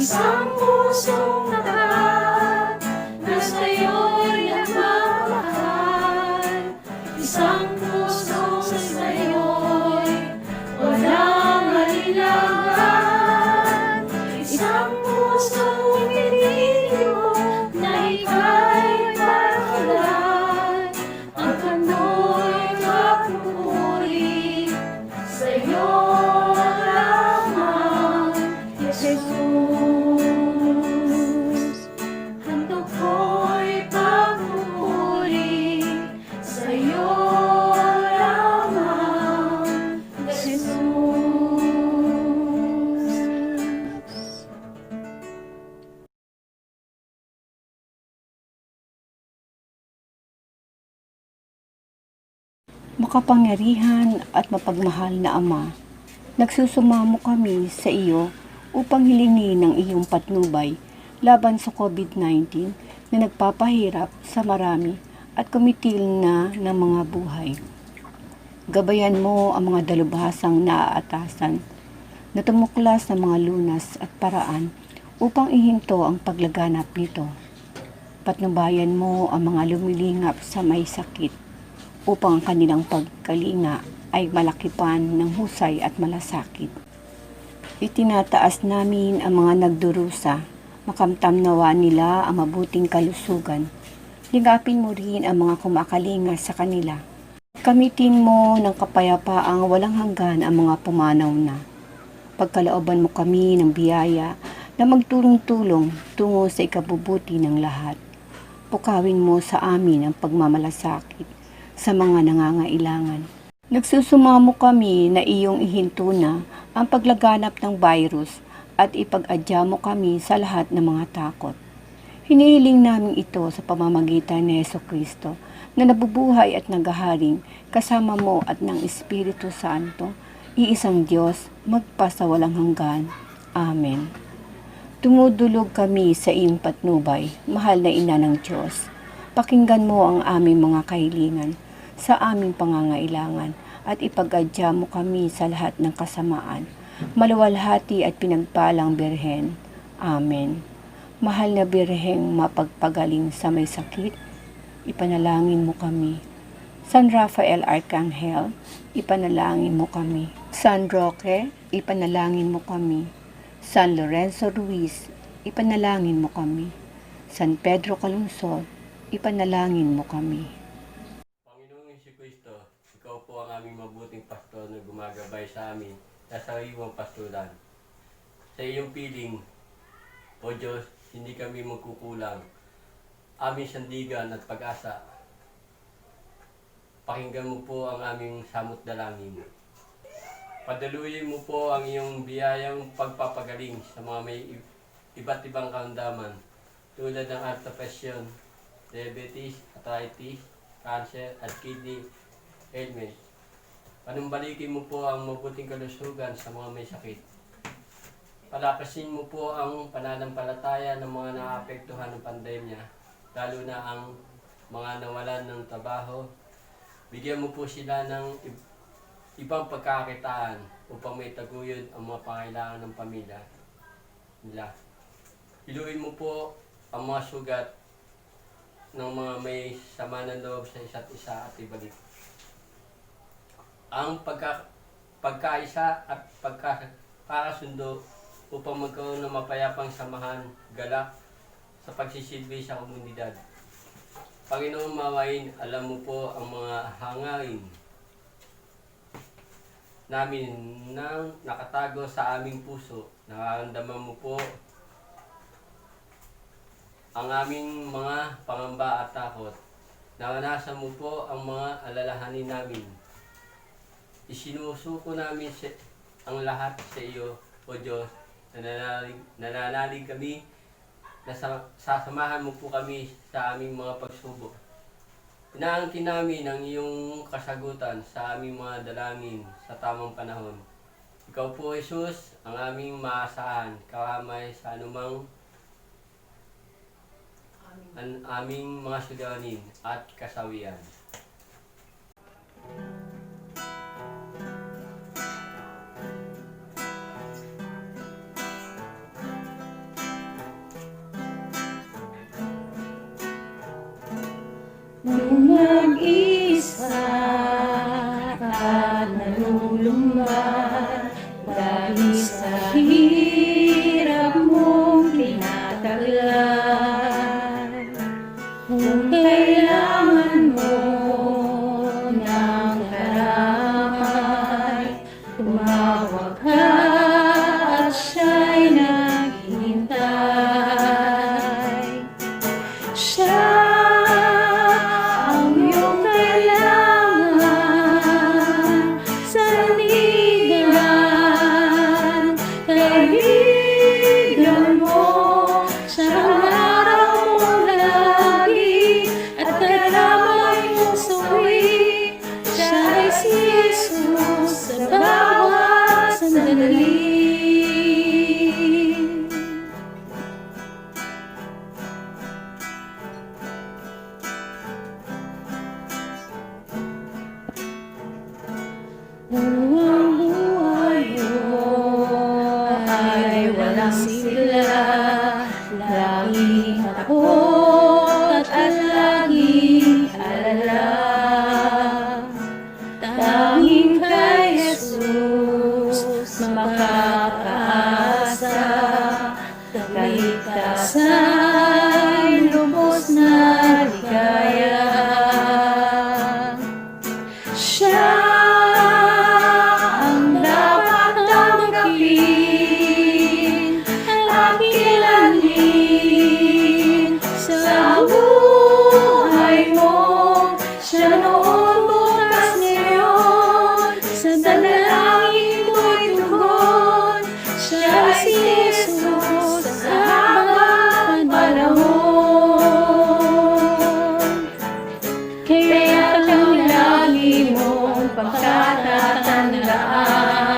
S8: Isang pusong tapat na sa'yo'y nagmamahal. Isang puso sa sa'yo'y walang alinlangan. Isang pusong nililigo na ika'y kakalan. Ang kano'y magpupuri sa'yo lamang, Jesus. Handa ko'y pagpupuri sa'yo lamang, Jesus.
S4: Makapangyarihan at mapagmahal na Ama, nagsusumamo kami sa iyo upang hilingin ang iyong patnubay laban sa COVID-19 na nagpapahirap sa marami at kumitil na ng mga buhay. Gabayan mo ang mga dalubhasang naaatasan na tumuklas ng mga lunas at paraan upang ihinto ang paglaganap nito. Patnubayan mo ang mga lumilingap sa may sakit upang ang kanilang pagkalinga ay malakipan ng husay at malasakit. Itinataas namin ang mga nagdurusa, makamtam nawa nila ang mabuting kalusugan. Lingapin mo rin ang mga kumakalinga sa kanila. Kamitin mo ng kapayapaang walang hanggan ang mga pumanaw na. Pagkalooban mo kami ng biyaya na magtulong-tulong tungo sa ikabubuti ng lahat. Pukawin mo sa amin ang pagmamalasakit sa mga nangangailangan. Nagsusumamo kami na iyong ihinto na ang paglaganap ng virus at ipag-adya mo kami sa lahat ng mga takot. Hinihiling namin ito sa pamamagitan ni Jesucristo na nabubuhay at naghaharing kasama mo at ng Espiritu Santo, iisang Diyos, magpasawalang hanggan. Amen. Tumudulog kami sa iyong patnubay, mahal na ina ng Diyos. Pakinggan mo ang aming mga kahilingan sa aming pangangailangan at ipag-adya mo kami sa lahat ng kasamaan. Maluwalhati at pinagpalang Birhen. Amen. Mahal na Birheng mapagpagaling sa may sakit, ipanalangin mo kami. San Rafael Arcangel, ipanalangin mo kami. San Roque, ipanalangin mo kami. San Lorenzo Ruiz, ipanalangin mo kami. San Pedro Calungsod, ipanalangin mo kami.
S1: Panginoong Jesucristo, ikaw po ang aming mabuting pastor na gumagabay sa amin sa sariwang pastoran. Sa iyong piling, O Diyos, hindi kami magkukulang. Aming sandigan at pag-asa. Pakinggan mo po ang aming samot dalangin. Padaluyin mo po ang iyong biyayang pagpapagaling sa mga may iba't ibang karamdaman tulad ng arthrospan, diabetes, arthritis, cancer at kidney ailment. Panumbalikin mo po ang mabuting kalusugan sa mga may sakit. Palakasin mo po ang pananampalataya ng mga naapektuhan ng pandemya, lalo na ang mga nawalan ng trabaho. Bigyan mo po sila ng ibang pagkakakitaan upang may taguyod ang mga pangailangan ng pamilya nila. Iluin mo po ang mga sugat ng mga may sama ng loob sa isa't isa at ibalik. Ang pagkaisa at pagkakasundo upang magkaroon ng mapayapang samahan, galak sa pagsisilbi sa komunidad. Panginoong mawain, alam mo po ang mga hangarin namin nang nakatago sa aming puso. Nararamdaman mo po ang aming mga pangamba at takot. Naranasan mo po ang mga alalahanin namin. Isinusuko namin ang lahat sa iyo, O Diyos. Nananalig kami na sasamahan mo po kami sa aming mga pagsubok. Inaangkin namin ang iyong kasagutan sa aming mga dalangin sa tamang panahon. Ikaw po, Jesus, ang aming maasahan, karamay sa anumang aming mga suliranin at kasawian.
S8: Nung mag-isa at nalulumban dahil sa hirap mong tinataglan, kung kailangan mo ng karamay, tumawag ka at siya'y naghihintay. Siya ang iyong kailangan, sandigan, kaibigan mo, siya ang harap mo lagi, at karamay mo suwi. Siya ay si Jesus sa bawat sandali. Kung ang buhay mo ay walang sigla, laging takot at laging alala, tanging kay Jesus makakaasa, kaligtasan, lubos na ligaya. Siya ang dapat tanggapin at kilanin sa buhay mo. Siya noon, bukas, ngayon, sa dalangin mo'y tugon. Siya si Jesus sa habang panahon. Kaya ang lagi mong pagkatatandaan,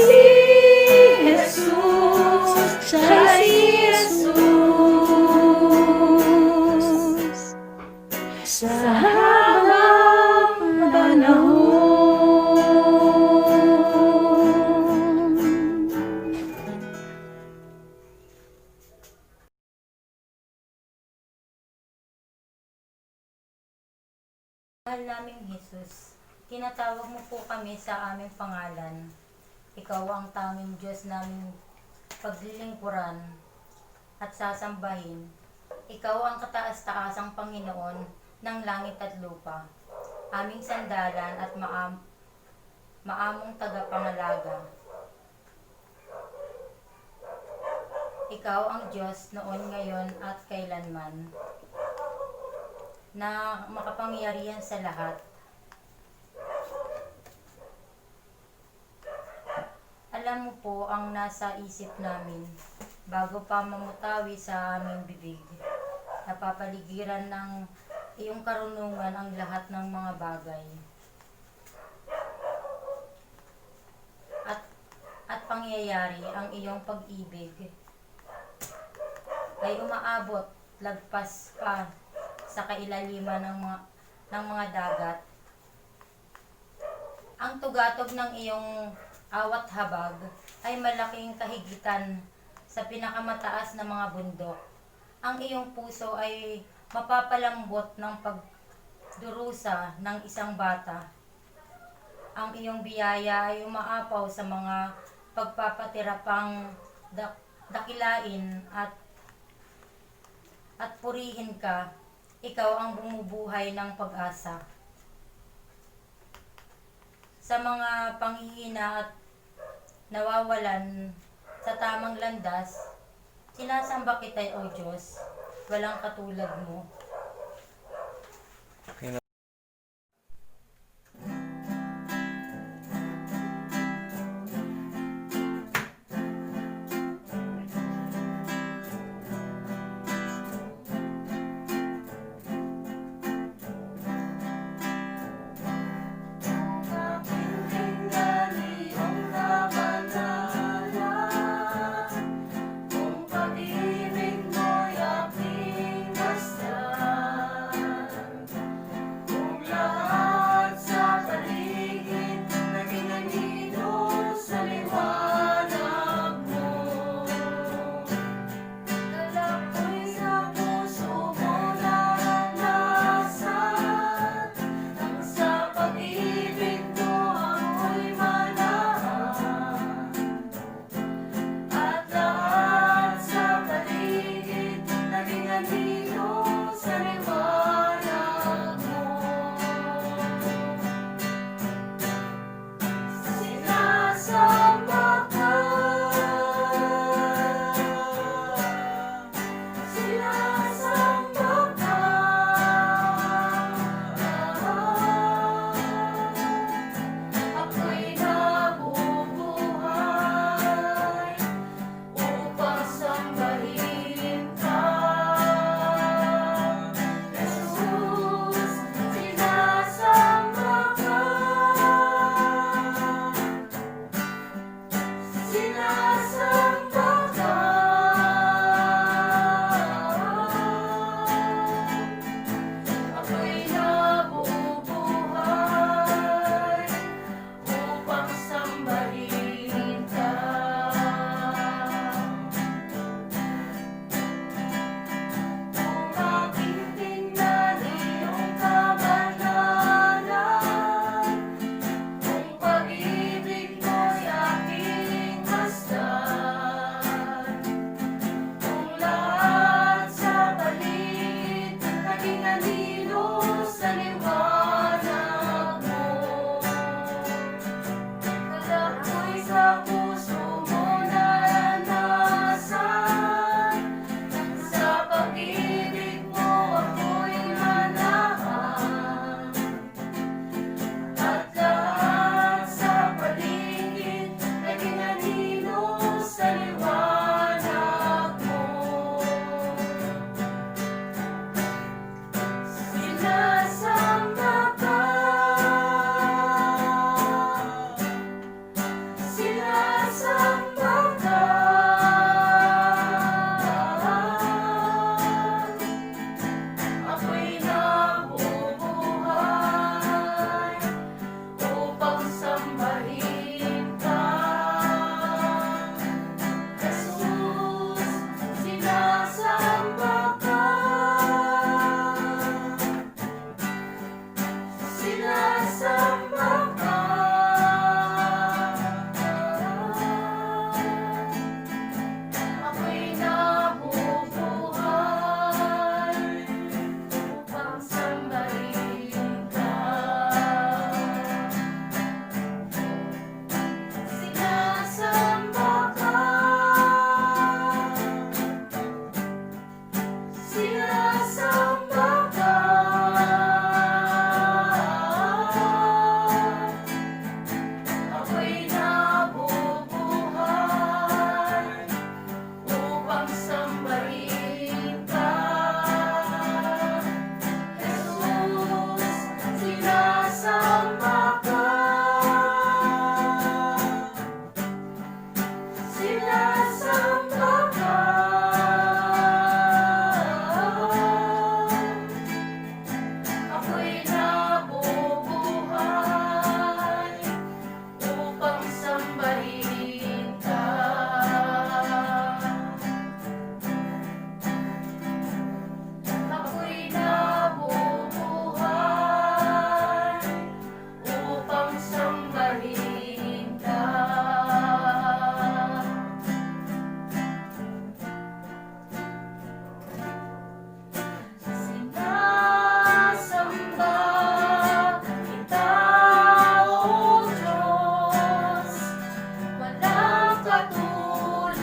S8: si Jesus, siya si Jesus. Sa habang panahon.
S2: Mahal naming Jesus, tinatawag mo po kami sa aming pangalan. Ikaw ang tanging Diyos naming paglilingkuran at sasambahin. Ikaw ang kataas-taasang Panginoon ng langit at lupa, aming sandalan at maamong tagapangalaga. Ikaw ang Diyos noon, ngayon at kailanman, na makapangyarihan sa lahat. Alam mo po ang nasa isip namin bago pa mamutawi sa aming bibig. Napapaligiran ng iyong karunungan ang lahat ng mga bagay. At pangyayari ang iyong pag-ibig ay umaabot lagpas pa sa kailaliman ng mga dagat. Ang tugatog ng iyong awat habag ay malaking kahigitan sa pinakamataas na mga bundok. Ang iyong puso ay mapapalambot ng pagdurusa ng isang bata. Ang iyong biyaya ay umaapaw sa mga pagpapatira pang dakilain at purihin ka. Ikaw ang bumubuhay ng pag-asa. Sa mga panghihina at nawawalan sa tamang landas, sinasamba kita, O Diyos, walang katulad mo.
S8: Pakinggan iyong kabanalan, kung pag-ibig mo'y aking masdan.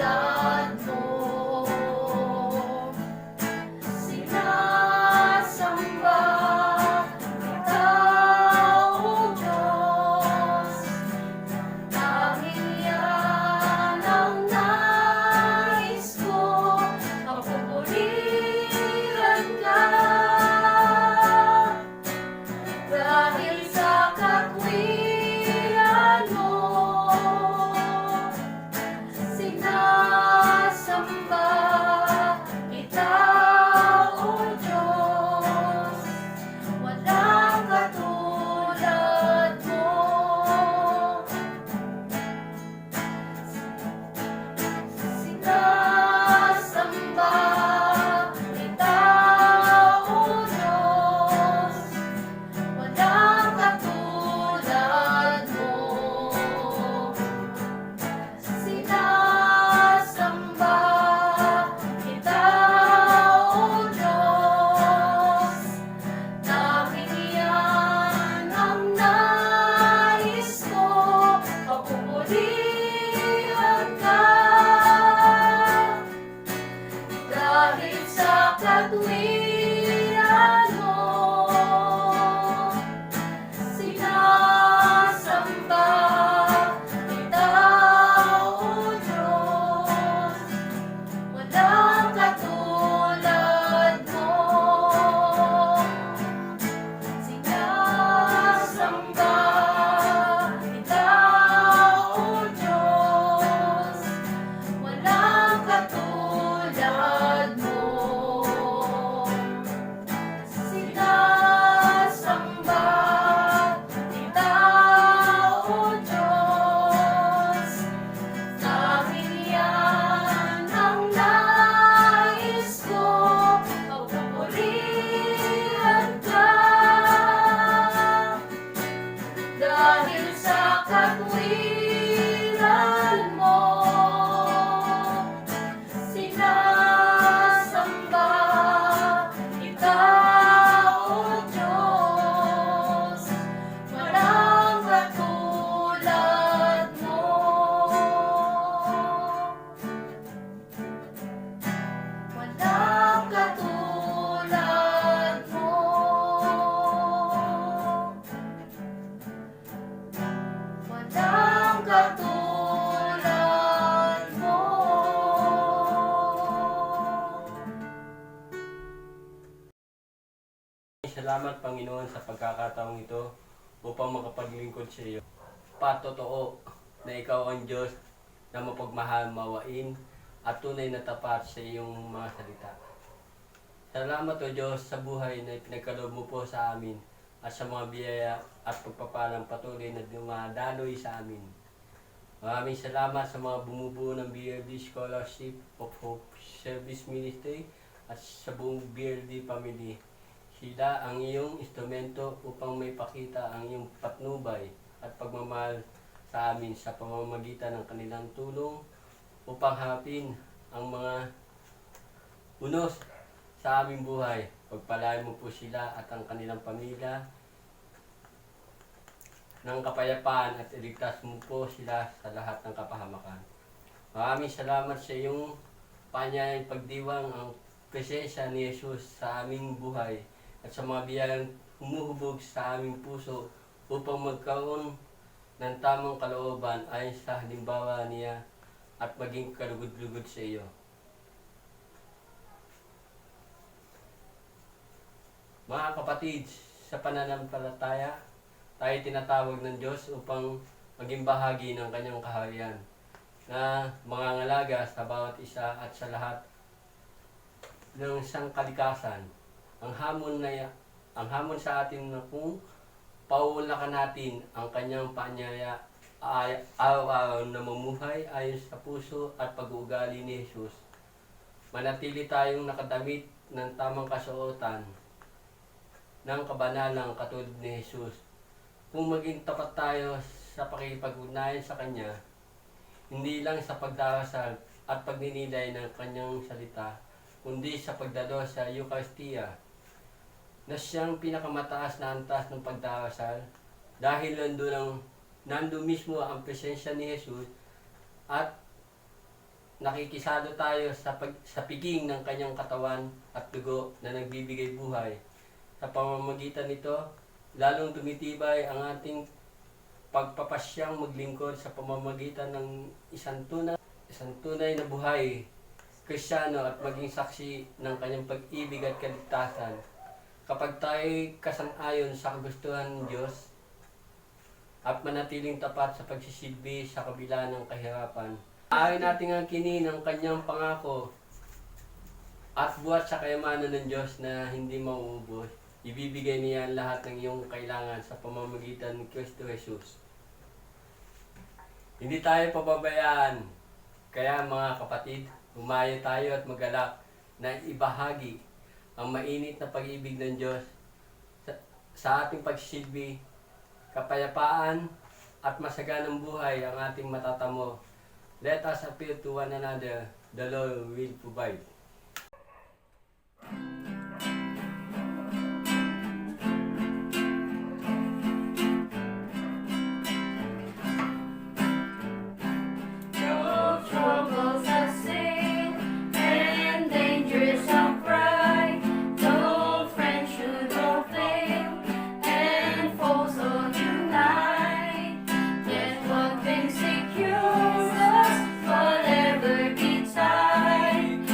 S8: katulad mo. Sinasamba kita, O Diyos, dahil yan ang nais ko, mapupurihan ka. Dahil sa katwiran mo, sinasamba kita, O Diyos, walang katulad mo. Sinasamba kita, O Diyos, walang katulad mo. Sinasamba kita, O Diyos, dahil yan ang nais ko, mapupurihan ka. Dahil sa katwiran mo, sinasamba kita, O Diyos, walang katulad mo. Sinasamba kita, O Diyos, walang katulad mo. Sinasamba kita, O Diyos, dahil yan ang nais ko, mapupurihan ka. Dahil sa katwiran mo, sinasamba kita, O Diyos, walang katulad mo. Walang katulad mo. Walang katulad mo.
S1: Salamat, Panginoon, sa pagkakataong ito upang makapaglingkod sa iyo. Patotoo na ikaw ang Diyos na mapagmahal, mawain at tunay na tapat sa iyong mga salita. Salamat, O Diyos, sa buhay na ipinagkaloob mo po sa amin at sa mga biyaya at pagpapalang patuloy na dumadaloy sa amin. Maraming salamat sa mga bumubuo ng BLD Scholarship of Hope Service Ministry at sa buong BLD family. Sila ang iyong instrumento upang may pakita ang iyong patnubay at pagmamahal sa amin sa pamamagitan ng kanilang tulong upang harapin ang mga unos sa aming buhay. Pagpalain mo po sila at ang kanilang pamilya ng kapayapaan at iligtas mo po sila sa lahat ng kapahamakan. Maraming salamat sa iyong panyayang pagdiwang ang presensya ni Jesus sa aming buhay at sa mga biyayang humuhubog sa aming puso upang magkaroon ng tamang kalooban ayon sa halimbawa niya at maging kalugod-lugod sa iyo. Mga kapatid, sa pananampalataya, tayo tinatawag ng Diyos upang maging bahagi ng kanyang kaharian na mangangalaga sa bawat isa at sa lahat ng sangkalikasan. Ang hamon sa atin na kung pauulakan natin ang kanyang paanyaya ay araw-araw na mamuhay ayon sa puso at pag-uugali ni Jesus. Manatili tayong nakadamit ng tamang kasuotan ng kabanalang katulad ni Jesus. Kung maging tapat tayo sa pakikipag-ugnayan sa Kanya, hindi lang sa pagdarasal at pagninilay ng Kanyang salita, kundi sa pagdalo sa Eucharistia, na siyang pinakamataas na antas ng pagdarasal, dahil nandun mismo ang presensya ni Jesus at nakikisalo tayo sa piging ng kanyang katawan at dugo na nagbibigay buhay. Sa pamamagitan nito, lalong tumitibay ang ating pagpapasyang maglingkod sa pamamagitan ng isang tunay na buhay, Kristiyano at maging saksi ng kanyang pag-ibig at kaligtasan. Kapag tayo'y kasang-ayon sa kagustuhan ng Diyos at manatiling tapat sa pagsisilbi sa kabila ng kahirapan, ay nating angkinin ang kanyang pangako at buhat sa kayamanan ng Diyos na hindi mauubos. Ibibigay niya ang lahat ng iyong kailangan sa pamamagitan ng Kristo Jesus. Hindi tayo pababayaan. Kaya mga kapatid, humayo tayo at magalak na ibahagi ang mainit na pag-ibig ng Diyos sa ating pagsisilbi, kapayapaan at masaganang buhay ang ating matatamo. Let us appeal to one another. The Lord will provide.
S8: No troubles of sin and dangers of pride. No friend should all fail and foes all unite. Yet one thing secures us, whatever betide.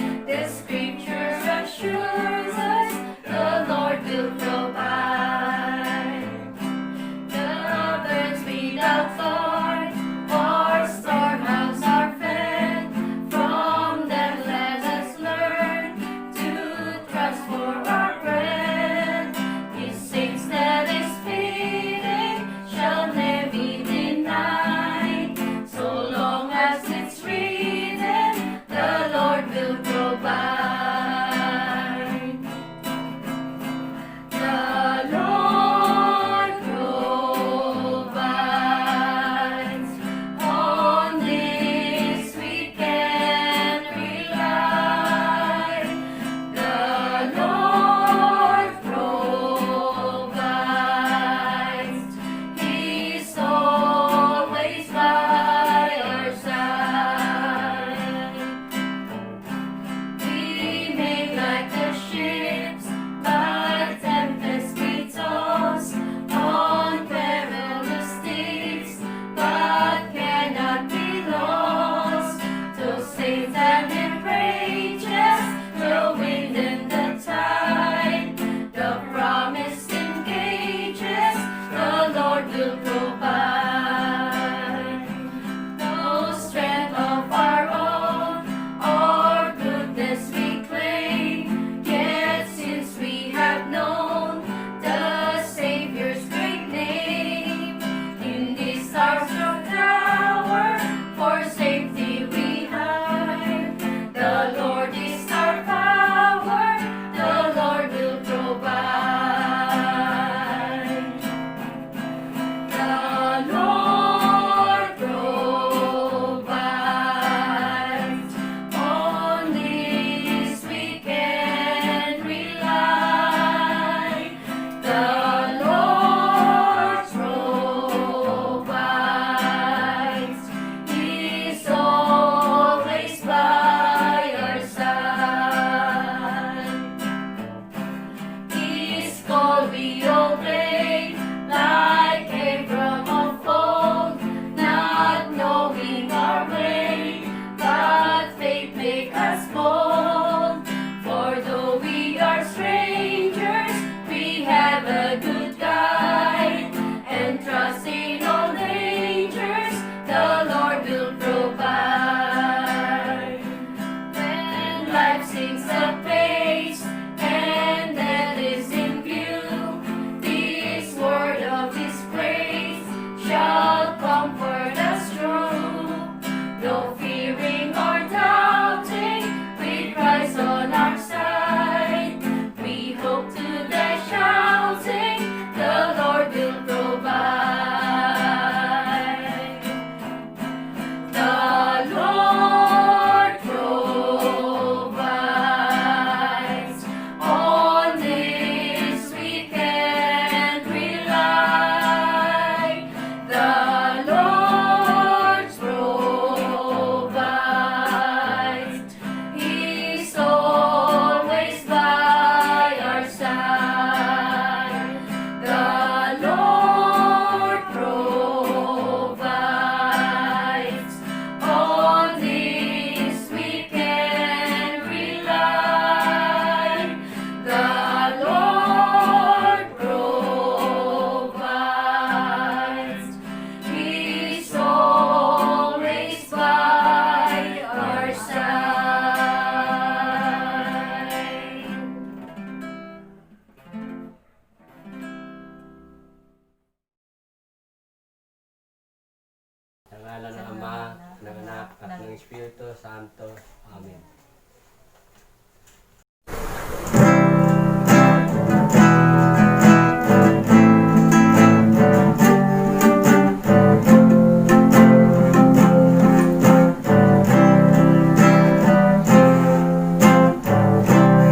S1: ng Anak, at ng Espiritu Santo. Amen.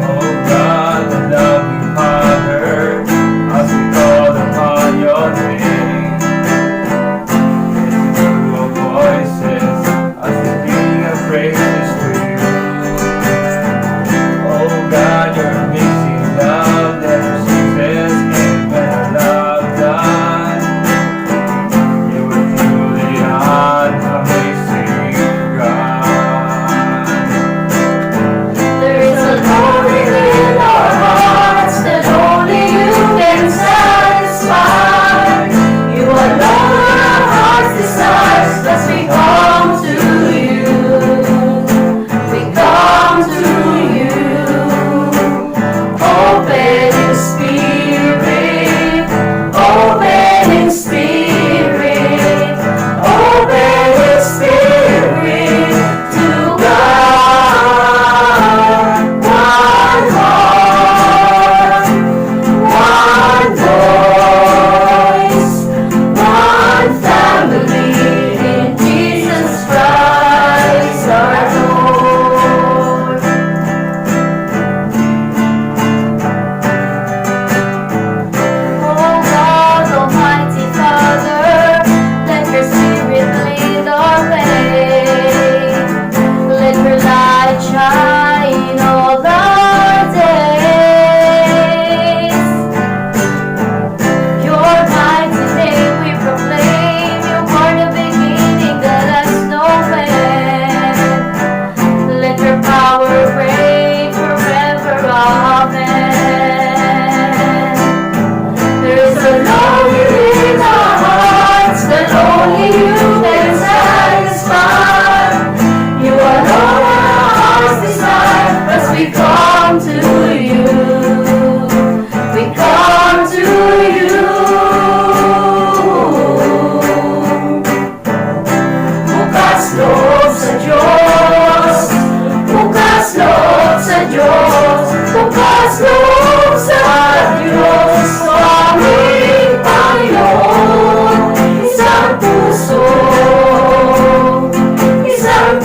S7: Oh God, the loving Father, as we call upon your name, listen to our voices as we sing our praises to you. Oh God, your amazing love never ceases, and when our love done, you are truly an amazing God.
S8: There is a longing in our hearts that only you can satisfy. You alone our hearts desires, thus we come to you. We come to you. Open in spirit, open in spirit, open in spirit to God. One heart, one voice, one family in Jesus Christ our Lord. Oh God, Almighty Father, let your Spirit lead our way. Let your light shine all our days. Your mighty name we proclaim. You are the beginning that has no end. Let your power reign forever. Amen. There is a longing in our hearts that only you can satisfy. You alone our hearts desire, as we come to you. We come to you. Bukas loob sa Diyos, bukas loob sa Diyos, bukas loob sa Diyos, aming Panginoon. Isang puso, isang